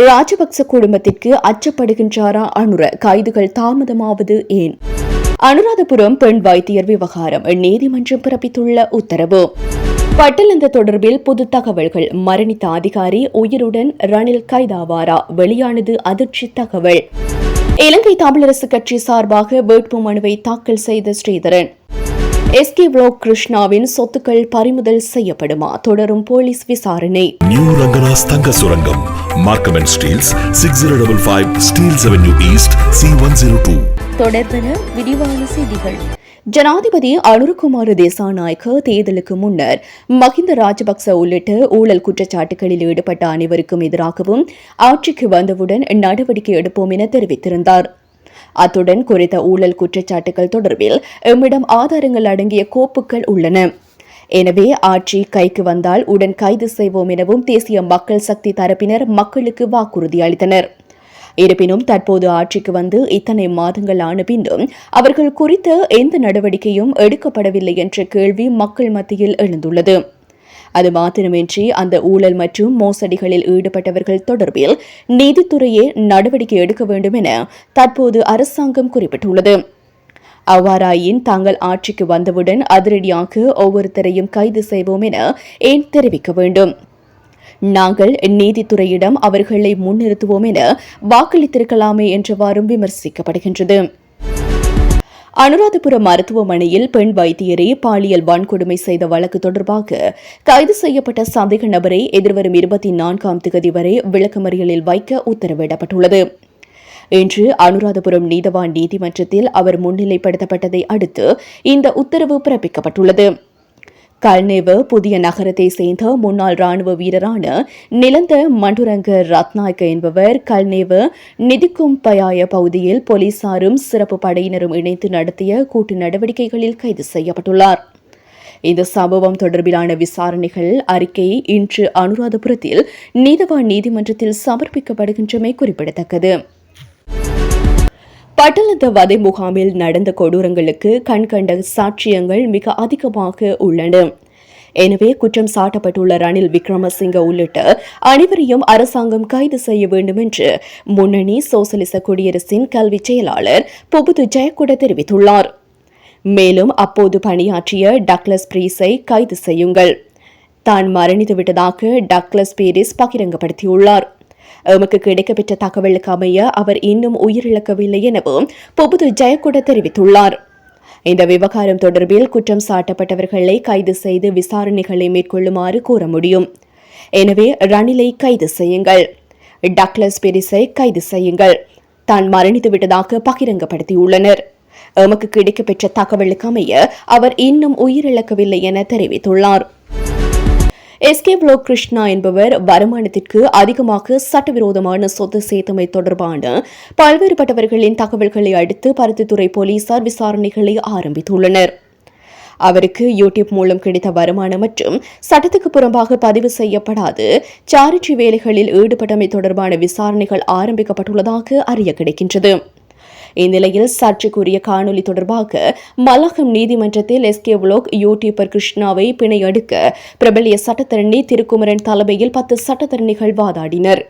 ராஜபக்ச குடும்பத்திற்கு அச்சப்படுகின்றாரா அனுர? கைதுகள் தாமதமாவது ஏன்? அனுராதபுரம் பெண் வைத்தியர் விவகாரம் நீதிமன்றம் பிறப்பித்துள்ள உத்தரவு. பட்டலந்த தொடர்பில் புது தகவல்கள். மரணித்த அதிகாரி உயிருடன் ரணில் கைதாவாரா? வெளியானது அதிர்ச்சி தகவல். இலங்கை தமிழரசு கட்சி சார்பாக வேட்பு மனுவை தாக்கல் செய்த ஸ்ரீதரன். எஸ்கே வ்ளாக் கிருஷ்ணாவின் சொத்துக்கள் பறிமுதல் செய்யப்படுமா? தொடரும் போலீஸ் விசாரணை. நியூ ரங்கநாஸ் தங்க சுரங்கம், Markham and Steeles, 6055 Steeles Avenue East, C102. தொடர்பென விரிவான செய்திகள். ஜனாதிபதி அனுரகுமார திசாநாயக்க தேர்தலுக்கு முன்னர் மஹிந்த ராஜபக்ச உள்ளிட்ட ஊழல் குற்றச்சாட்டுகளில் ஈடுபட்ட அனைவருக்கும் எதிராகவும் ஆட்சிக்கு வந்தவுடன் நடவடிக்கை எடுப்போம் என தெரிவித்திருந்தார். அத்துடன் குறித்த ஊழல் குற்றச்சாட்டுகள் தொடர்பில் எம்மிடம் ஆதாரங்கள் அடங்கிய கோப்புகள் உள்ளன. எனவே ஆட்சி கைக்கு வந்தால் உடன் கைது செய்வோம் எனவும் தேசிய மக்கள் சக்தி தரப்பினர் மக்களுக்கு வாக்குறுதி அளித்தனர். இருப்பினும் தற்போது ஆட்சிக்கு வந்து இத்தனை மாதங்கள் ஆன பின்னும் அவர்கள் குறித்த எந்த நடவடிக்கையும் எடுக்கப்படவில்லை என்ற கேள்வி மக்கள் மத்தியில் எழுந்துள்ளது. அது மாத்திரமின்றி அந்த ஊழல் மற்றும் மோசடிகளில் ஈடுபட்டவர்கள் தொடர்பில் நீதித்துறையே நடவடிக்கை எடுக்க வேண்டும் என தற்போது அரசாங்கம் குறிப்பிட்டுள்ளது. அவ்வாறாயின் தாங்கள் ஆட்சிக்கு வந்தவுடன் அதிரடியாக ஒவ்வொருத்தரையும் கைது செய்வோம் என ஏன் தெரிவிக்க வேண்டும்? நாங்கள் நீதித்துறையிடம் அவர்களை முன்னிறுத்துவோம் என வாக்களித்திருக்கலாமே என்றவாறும் விமர்சிக்கப்படுகின்றது. அனுராதபுரம் மருத்துவமனையில் பெண் வைத்தியரை பாலியல் வன்கொடுமை செய்த வழக்கு தொடர்பாக கைது செய்யப்பட்ட சந்தேக நபரை எதிர்வரும் 24ஆம் தேதி வரை விளக்கமறியலில் வைக்க உத்தரவிடப்பட்டுள்ளது. இன்று அனுராதபுரம் நீதவான் நீதிமன்றத்தில் அவர் முன்னிலைப்படுத்தப்பட்டதை அடுத்து இந்த உத்தரவு பிறப்பிக்கப்பட்டுள்ளது. கல்நேவ புதிய நகரத்தை சேர்ந்த முன்னாள் ராணுவ வீரரான நிலந்த மண்டுரங்க ரத்நாயக்க என்பவர் கல்நேவ நிதிக்கும் பயாய பகுதியில் போலீசாரும் சிறப்பு படையினரும் இணைந்து நடத்திய கூட்டு நடவடிக்கைகளில் கைது செய்யப்பட்டுள்ளார். இந்த சம்பவம் தொடர்பிலான விசாரணைகள் அறிக்கை இன்று அனுராதபுரத்தில் நீதவான் நீதிமன்றத்தில் சமர்ப்பிக்கப்படுகின்றமை குறிப்பிடத்தக்கது. பட்டலந்த வதை முகாமில் நடந்த கொடூரங்களுக்கு கண்கண்ட சாட்சியங்கள் மிக அதிகமாக உள்ளன. எனவே குற்றம் சாட்டப்பட்டுள்ள ரணில் விக்ரமசிங்க உள்ளிட்ட அனைவரையும் அரசாங்கம் கைது செய்ய வேண்டும் என்று முன்னணி சோசலிச குடியரசின் கல்வி செயலாளர் பொபுது ஜெயக்குட தெரிவித்துள்ளார். மேலும் அப்போது பணியாற்றிய டக்ளஸ் பிரீஸை கைது செய்யுங்கள். தான் மரணித்துவிட்டதாக டக்ளஸ் பீரிஸ் பகிரங்கப்படுத்தியுள்ளார். எமக்கு கிடைக்கப்பெற்ற தகவலுக்கு அமைய அவர் இன்னும் உயிரிழக்கவில்லை எனவும் பொபுது ஜெயக்குட தெரிவித்துள்ளார். இந்த விவகாரம் தொடர்பில் குற்றம் சாட்டப்பட்டவர்களை கைது செய்து விசாரணைகளை மேற்கொள்ளுமாறு கூற முடியும். எனவே ரணிலை கைது செய்யுங்கள், டக்ளஸ் பெரிஸை கைது செய்யுங்கள். தான் மரணித்துவிட்டதாக பகிரங்கப்படுத்தியுள்ளனர். எமக்கு கிடைக்கப்பெற்ற தகவலுக்கு அமைய அவர் இன்னும் உயிரிழக்கவில்லை என தெரிவித்துள்ளார். எஸ்கே வ்ளாக் கிருஷ்ணா என்பவர் வருமானத்திற்கு அதிகமாக சட்டவிரோதமான சொத்து சேர்த்தமை தொடர்பான பல்வேறுபட்டவர்களின் தகவல்களை அடுத்து பருத்தித்துறை போலீசார் விசாரணைகளை ஆரம்பித்துள்ளனர். அவருக்கு யூடியூப் மூலம் கிடைத்த வருமானம் மற்றும் சட்டத்துக்கு புறம்பாக பதிவு செய்யப்படாது சாரிட்டி வேலைகளில் ஈடுபட்டமை தொடர்பான விசாரணைகள் ஆரம்பிக்கப்பட்டுள்ளதாக அறிய கிடைக்கின்றது. இந்நிலையில் சர்ச்சைக்குரிய காணொலி தொடர்பாக மல்லாகம் நீதிமன்றத்தில் எஸ்கே வ்ளாக் யூடியூபர் கிருஷ்ணாவை பிணை எடுக்க பிரபலிய சட்டத்தரணி திருக்குமரன் தலைமையில் 10 சட்டத்தரணிகள் வாதாடினர்.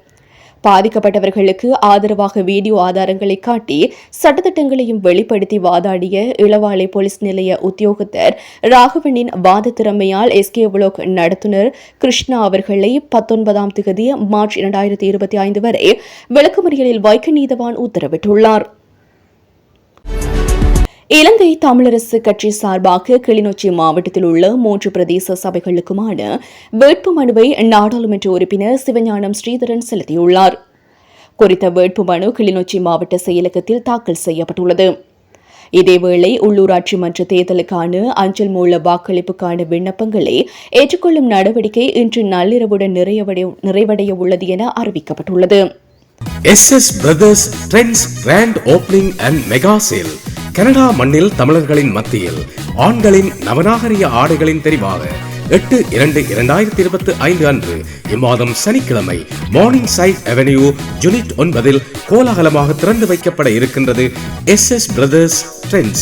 பாதிக்கப்பட்டவர்களுக்கு ஆதரவாக வீடியோ ஆதாரங்களை காட்டி சட்டத்திட்டங்களையும் வெளிப்படுத்தி வாதாடிய இளவாலை போலீஸ் நிலைய உத்தியோகத்தர் ராகவனின் வாத திறமையால் எஸ்கே வ்ளாக் நடத்துனர் கிருஷ்ணா அவர்களை 19ஆம் தேதி மார்ச் 2025 வரை விளக்கமறியலில் வைக்க நீதவான் உத்தரவிட்டுள்ளார். இலங்கை தமிழரசு கட்சி சார்பாக கிளிநொச்சி மாவட்டத்தில் உள்ள 3 பிரதேச சபைகளுக்குமான வேட்பு மனுவை நாடாளுமன்ற உறுப்பினர் சிவஞானம் ஸ்ரீதரன் செலுத்தியுள்ளார். குறித்த வேட்பு மனு கிளிநொச்சி மாவட்ட செயலகத்தில் தாக்கல் செய்யப்பட்டுள்ளது. இதேவேளை உள்ளூராட்சி மன்ற தேர்தலுக்கான அஞ்சல் மூல வாக்களிப்புக்கான விண்ணப்பங்களை ஏற்றுக்கொள்ளும் நடவடிக்கை இன்று நள்ளிரவுடன் நிறைவடைய உள்ளது என அறிவிக்கப்பட்டுள்ளது. SS Brothers Trends Grand Opening and Mega Sale. Canada மண்ணில் தமிழர்களின் மத்தியில் ஆண்களின் நவநாகரிக ஆடைகளின் தெரிவாக 8/2/2025 அன்று இம்மாதம் சனிக்கிழமை மார்னிங் சைட் அவென்யூ யூனிட் 9 கோலாகலமாக திறந்து வைக்கப்பட இருக்கின்றது SS Brothers Trends.